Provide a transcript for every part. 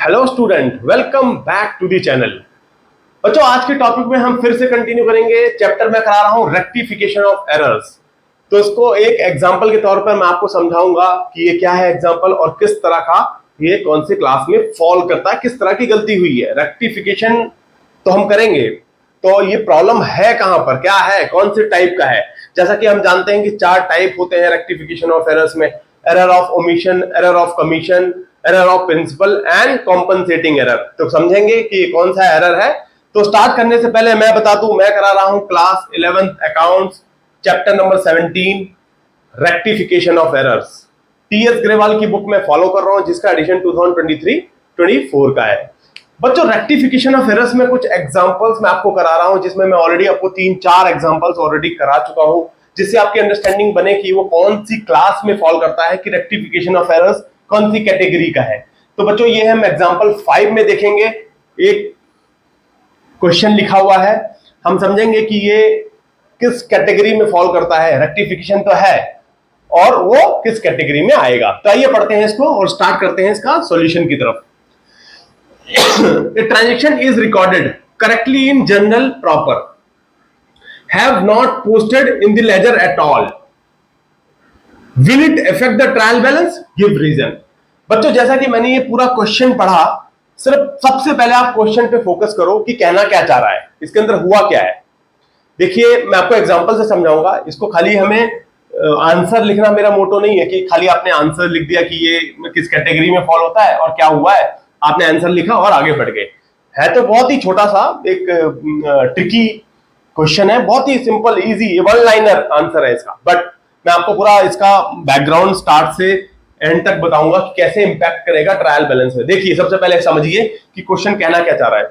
Hello student, welcome back to the channel. बच्चों, आज के टॉपिक में हम फिर से कंटिन्यू करेंगे। चैप्टर में करा रहा हूं रेक्टिफिकेशन ऑफ एरर्स। तो इसको एक एग्जांपल के तौर पर मैं आपको समझाऊंगा कि ये क्या है एग्जांपल और किस तरह का ये कौन सी क्लास में फॉल करता है, किस तरह की गलती हुई है। रेक्टिफिकेशन तो हम करेंगे, तो ये प्रॉब्लम है कहां पर, क्या है, कौन से टाइप का है। जैसा कि हम जानते हैं कि 4 टाइप होते हैं रेक्टिफिकेशन ऑफ एरर्स में: error of omission, error of commission, error of principal and compensating error. तो समझेंगे कि कौन सा एरर है। तो स्टार्ट करने से पहले मैं बता दूं, मैं करा रहा हूं class 11th accounts, chapter number 17, rectification of errors. TS Grewal की बुक में फॉलो कर रहा हूं, जिसका एडिशन 2023-24 का है। बच्चों, रेक्टिफिकेशन ऑफ एरर्स में कुछ एग्जांपल्स मैं आपको करा रहा हूं, जिसमें मैं ऑलरेडी आपको 3-4 एग्जांपल्स ऑलरेडी करा चुका हूं, जिससे आपकी अंडरस्टैंडिंग बने कि वो कौन सी क्लास में फॉल करता है, कि रेक्टिफिकेशन ऑफ एरर्स कौन सी कैटेगरी का है। तो बच्चों, ये हम एग्जांपल 5 में देखेंगे। एक क्वेश्चन लिखा हुआ है, हम समझेंगे कि ये किस कैटेगरी में फॉल करता है। रेक्टिफिकेशन तो है और वो किस कैटेगरी में आएगा। तो आइए पढ़ते हैं इसको और स्टार्ट करते हैं इसका सॉल्यूशन की तरफ। A transaction is recorded correctly in journal proper, have not posted in the ledger at all. Will it affect the trial balance? Give reason. बच्चों, जैसा कि मैंने ये पूरा क्वेश्चन पढ़ा, सिर्फ सबसे पहले आप क्वेश्चन पे फोकस करो कि कहना क्या चाह रहा है, इसके अंदर हुआ क्या है। देखिए, मैं आपको एग्जांपल से समझाऊंगा। इसको खाली हमें आंसर लिखना मेरा मोटो नहीं है कि खाली आपने आंसर लिख दिया कि ये किस कैटेगरी में फॉल होता है और क्या हुआ है, आपने आंसर लिखा और आगे बढ़ गए। है तो बहुत ही छोटा सा एक ट्रिकी क्वेश्चन है, बहुत ही simple easy, one liner answer है इसका। बट मैं आपको पूरा इसका बैकग्राउंड स्टार्ट से एंड तक बताऊंगा कि कैसे इंपैक्ट करेगा ट्रायल बैलेंस में। देखिए, सबसे पहले समझिए कि क्वेश्चन कहना क्या चाह रहा है।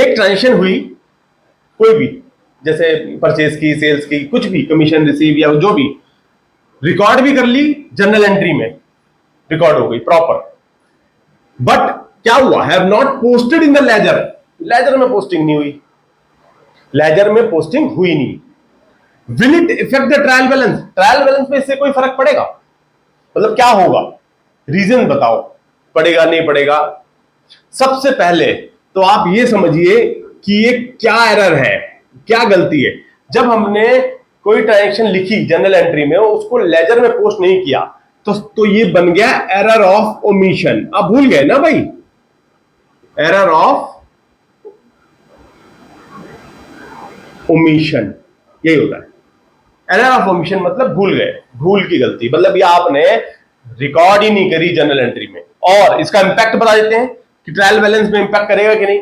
एक ट्रांजेक्शन हुई, कोई भी, जैसे परचेज की, सेल्स की, कुछ भी, कमीशन रिसीव या जो भी, रिकॉर्ड भी कर ली, जर्नल एंट्री में रिकॉर्ड हो गई प्रॉपर। बट क्या हुआ, have not posted in the ledger, ledger में पोस्टिंग नहीं हुई, लेजर में पोस्टिंग हुई नहीं। Will it affect the trial balance, trial balance में इससे कोई फर्क पड़ेगा, मतलब क्या होगा, रीजन बताओ, पड़ेगा नहीं पड़ेगा। सबसे पहले तो आप ये समझिए कि ये क्या एरर है, क्या गलती है। जब हमने कोई ट्रांजैक्शन लिखी जर्नल एंट्री में, उसको लेजर में पोस्ट नहीं किया, तो ये बन गया एरर ऑफ ओमिशन। आप भूल गए ना भाई, एरर ऑफ ओमिशन यही होता है। एरर ऑफ ओमिशन मतलब भूल गए, भूल की गलती, मतलब ये आपने रिकॉर्ड ही नहीं करी जर्नल एंट्री में। और इसका इंपैक्ट बता देते हैं कि ट्रायल बैलेंस में इंपैक्ट करेगा कि नहीं।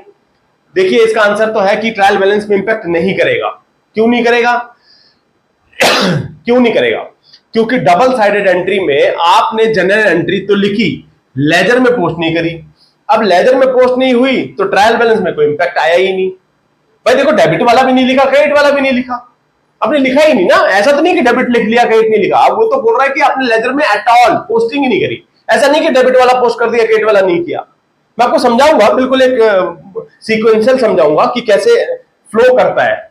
देखिए, इसका आंसर तो है कि ट्रायल बैलेंस में इंपैक्ट नहीं करेगा। क्यों नहीं करेगा? क्यों नहीं करेगा? क्योंकि डबल साइडेड एंट्री में आपने जर्नल एंट्री तो लिखी, लेजर में पोस्ट नहीं करी। अब लेजर में पोस्ट नहीं हुई तो ट्रायल बैलेंस में कोई इंपैक्ट आया ही नहीं। भाई देखो, डेबिट वाला भी नहीं लिखा, क्रेडिट वाला भी नहीं लिखा, आपने लिखा ही नहीं ना। ऐसा तो नहीं कि डेबिट लिख लिया, क्रेडिट नहीं लिखा। अब वो तो बोल रहा है कि आपने लेजर में एट ऑल पोस्टिंग ही नहीं करी। ऐसा नहीं कि डेबिट वाला पोस्ट कर दिया, क्रेडिट वाला नहीं किया। मैं आपको समझाऊंगा, बिल्कुल एक सीक्वेंशियल समझाऊंगा कि कैसे फ्लो करता है।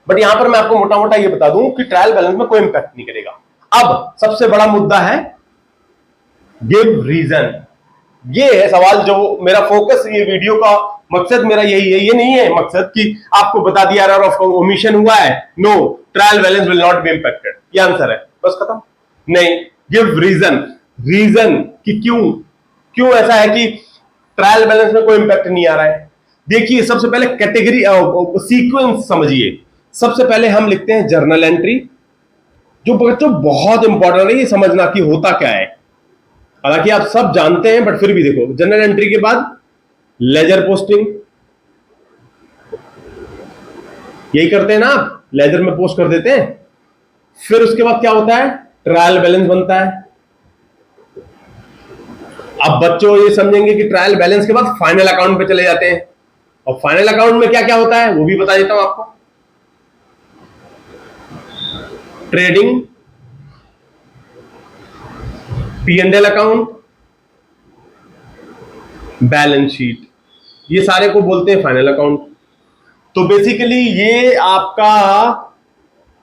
बट यहां पर मैं आपको मोटा मोटा ये बता दूं कि ट्रायल बैलेंस में कोई इंपैक्ट नहीं करेगा। अब सबसे बड़ा मुद्दा है गिव रीजन। ये है सवाल, जो मेरा फोकस, ये वीडियो का मकसद मेरा यही है। ये नहीं है मकसद कि आपको बता दिया एरर ऑफ ओमिशन हुआ है, no, trial balance will not be impacted, ये आंसर है, बस खत्म। नहीं, गिव रीजन, रीजन कि क्यों ऐसा है कि ट्रायल बैलेंस में कोई इंपैक्ट नहीं आ रहा है। देखिए, सबसे पहले कैटेगरी सीक्वेंस समझिए। सबसे पहले हम लिखते हैं जर्नल एंट्री, जो बच्चों बहुत इंपॉर्टेंट है ये समझना कि होता क्या है। हालांकि आप सब जानते हैं, बट फिर भी देखो, जर्नल एंट्री के बाद लेजर पोस्टिंग, यही करते हैं ना आप, लेजर में पोस्ट कर देते हैं। फिर उसके बाद क्या होता है, ट्रायल बैलेंस बनता है। अब बच्चों ये समझेंगे कि ट्रायल बैलेंस के बाद फाइनल अकाउंट पे चले जाते हैं, और फाइनल अकाउंट में क्या क्या होता है वो भी बता देता हूं आपको। Trading, P&L account, balance sheet, ये सारे को बोलते हैं फाइनल अकाउंट। तो बेसिकली ये आपका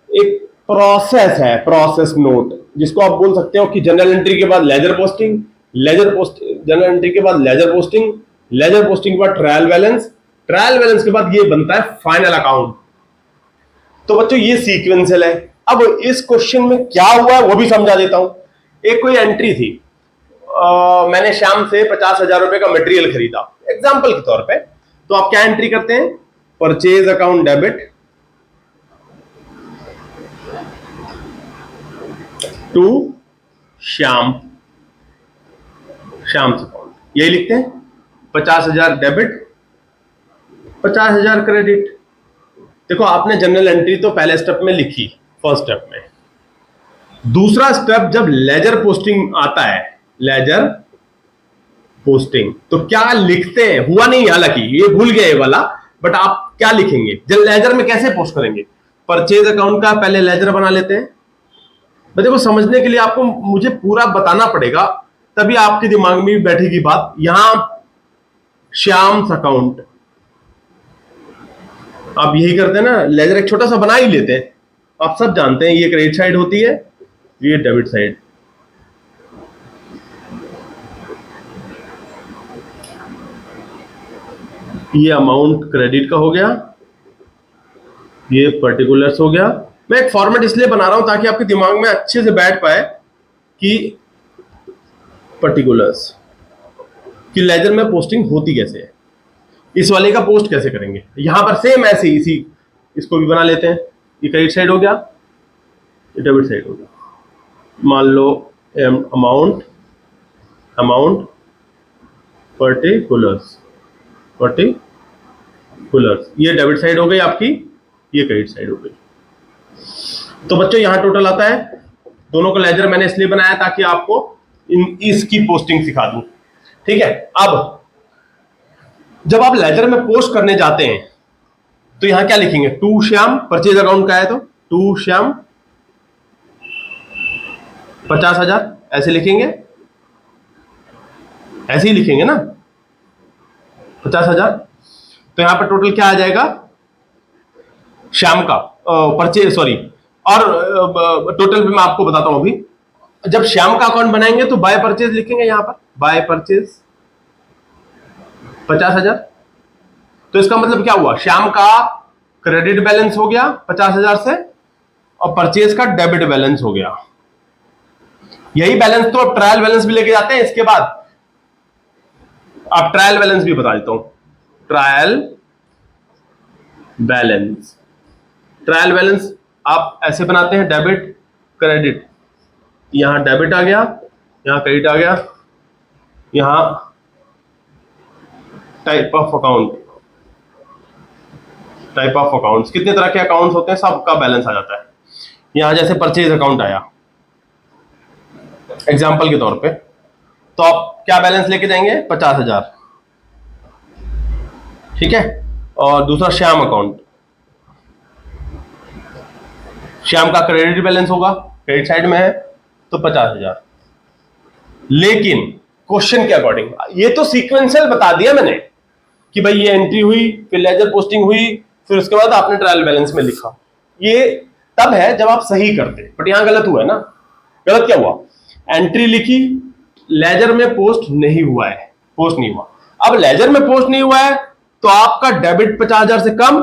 एक प्रोसेस है, प्रोसेस नोट, जिसको आप बोल सकते हो कि जर्नल एंट्री के बाद ledger posting, ledger post, journal entry के बाद लेजर पोस्टिंग, लेजर पोस्टिंग के बाद ट्रायल बैलेंस, ट्रायल बैलेंस के बाद ये बनता है फाइनल अकाउंट। तो बच्चों ये सीक्वेंशियल है। अब इस क्वेश्चन में क्या हुआ है वो भी समझा देता हूं। एक कोई एंट्री थी, मैंने श्याम से 50,000 रुपए का मटेरियल खरीदा, एग्जाम्पल के तौर पे। तो आप क्या एंट्री करते हैं, purchase account debit to Shyam, Shyam account, यही लिखते हैं। 50,000 डेबिट, 50,000 क्रेडिट। देखो आपने जनरल एंट्री तो पहले स्टेप में लिखी, फर्स्ट स्टेप में। दूसरा स्टेप जब लेजर पोस्टिंग आता है, लेजर पोस्टिंग, तो क्या लिखते हैं, हुआ नहीं हालांकि ये भूल गए वाला, बट आप क्या लिखेंगे, जब लेजर में कैसे पोस्ट करेंगे, परचेज अकाउंट का पहले लेजर बना लेते हैं। देखो समझने के लिए आपको मुझे पूरा बताना पड़ेगा, तभी आपके दिमाग में भी बैठेगी बात। यहां श्याम अकाउंट, आप यही करते हैं ना, लेजर एक छोटा सा बना ही लेते हैं। आप सब जानते हैं ये क्रेडिट साइड होती है, ये डेबिट साइड। ये अमाउंट क्रेडिट का हो गया, ये पर्टिकुलर्स हो गया। मैं एक फॉर्मेट इसलिए बना रहा हूं ताकि आपके दिमाग में अच्छे से बैठ पाए कि पर्टिकुलर्स कि लेजर में पोस्टिंग होती कैसे है, इस वाले का पोस्ट कैसे करेंगे। यहां पर सेम ऐसे ही इसी इसको भी बना लेते हैं। ये क्रेडिट साइड हो गया, ये डेबिट साइड हो गया। मान लो अमाउंट, अमाउंट पर्टिकुलर्स, पर्टिकुलर्स, ये डेबिट साइड हो गई आपकी, ये क्रेडिट साइड हो गई। तो बच्चों यहां टोटल आता है, दोनों का लेजर मैंने इसलिए बनाया ताकि आपको इसकी पोस्टिंग सिखा दूं। ठीक है, अब जब आप लेजर में पोस्ट करने जाते हैं तो यहां क्या लिखेंगे, टू श्याम, परचेज अकाउंट का है तो टू श्याम 50,000 ऐसे लिखेंगे, ऐसे ही लिखेंगे ना 50,000। तो यहां पर टोटल क्या आ जाएगा, श्याम का परचेज, सॉरी, और टोटल भी मैं आपको बताता हूं अभी। जब श्याम का अकाउंट बनाएंगे तो बाय परचेज लिखेंगे, यहां पर बाय परचेज 50,000। तो इसका मतलब क्या हुआ, श्याम का क्रेडिट बैलेंस हो गया 50,000 से, और परचेज का डेबिट बैलेंस हो गया। यही बैलेंस तो अब ट्रायल बैलेंस भी लेके जाते हैं। इसके बाद आप ट्रायल बैलेंस भी बता देता हूं, ट्रायल बैलेंस, ट्रायल बैलेंस आप ऐसे बनाते हैं, डेबिट क्रेडिट, यहां डेबिट आ गया, यहां क्रेडिट आ गया, यहां type of account, type of accounts, कितने तरह के अकाउंट्स होते हैं सबका बैलेंस आ जाता है। यहां जैसे परचेज अकाउंट आया एग्जाम्पल के तौर पे, तो आप क्या बैलेंस लेके जाएंगे, 50,000। ठीक है, और दूसरा श्याम अकाउंट, श्याम का क्रेडिट बैलेंस होगा, क्रेडिट साइड में है तो 50,000। लेकिन क्वेश्चन के अकॉर्डिंग ये तो सीक्वेंशियल बता दिया मैंने कि भाई ये एंट्री हुई, फिर लेजर पोस्टिंग हुई, फिर उसके बाद आपने ट्रायल बैलेंस में लिखा। ये तब है जब आप सही करते, बट यहां गलत हुआ है ना। गलत क्या हुआ, एंट्री लिखी, लेजर में पोस्ट नहीं हुआ है, पोस्ट नहीं हुआ। अब लेजर में पोस्ट नहीं हुआ है तो आपका डेबिट 50,000 से कम,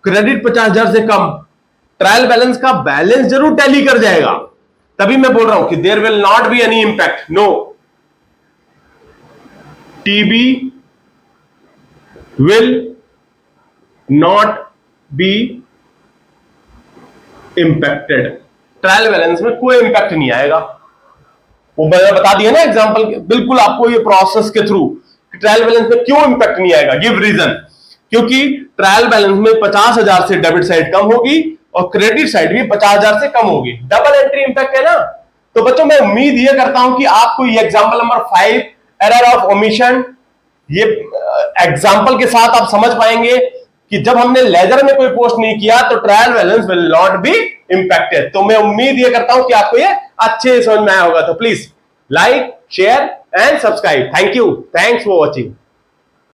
क्रेडिट 50,000 से कम, ट्रायल बैलेंस का बैलेंस जरूर टैली कर जाएगा। तभी मैं बोल रहा हूं कि there will not be any impact, no, TB will not be impacted. Trial balance में कोई इंपैक्ट नहीं आएगा। वो मैंने बता दिया ना एग्जांपल, बिल्कुल आपको ये प्रोसेस के थ्रू ट्रायल बैलेंस में क्यों इंपैक्ट नहीं आएगा, गिव रीजन। क्योंकि ट्रायल बैलेंस में 50,000 से डेबिट साइड कम होगी और क्रेडिट साइड भी 50,000 से कम होगी, डबल एंट्री इंपैक्ट है ना। तो बच्चों मैं उम्मीद ये करता हूं कि आपको ये example number 5 error of omission, ये एग्जांपल के साथ आप समझ पाएंगे कि जब हमने लेजर में कोई पोस्ट नहीं किया तो trial balance will not be impacted. तो मैं उम्मीद ये करता हूं कि आपको ये अच्छे समझ में आया होगा। तो please like, share and subscribe. Thank you, thanks for watching.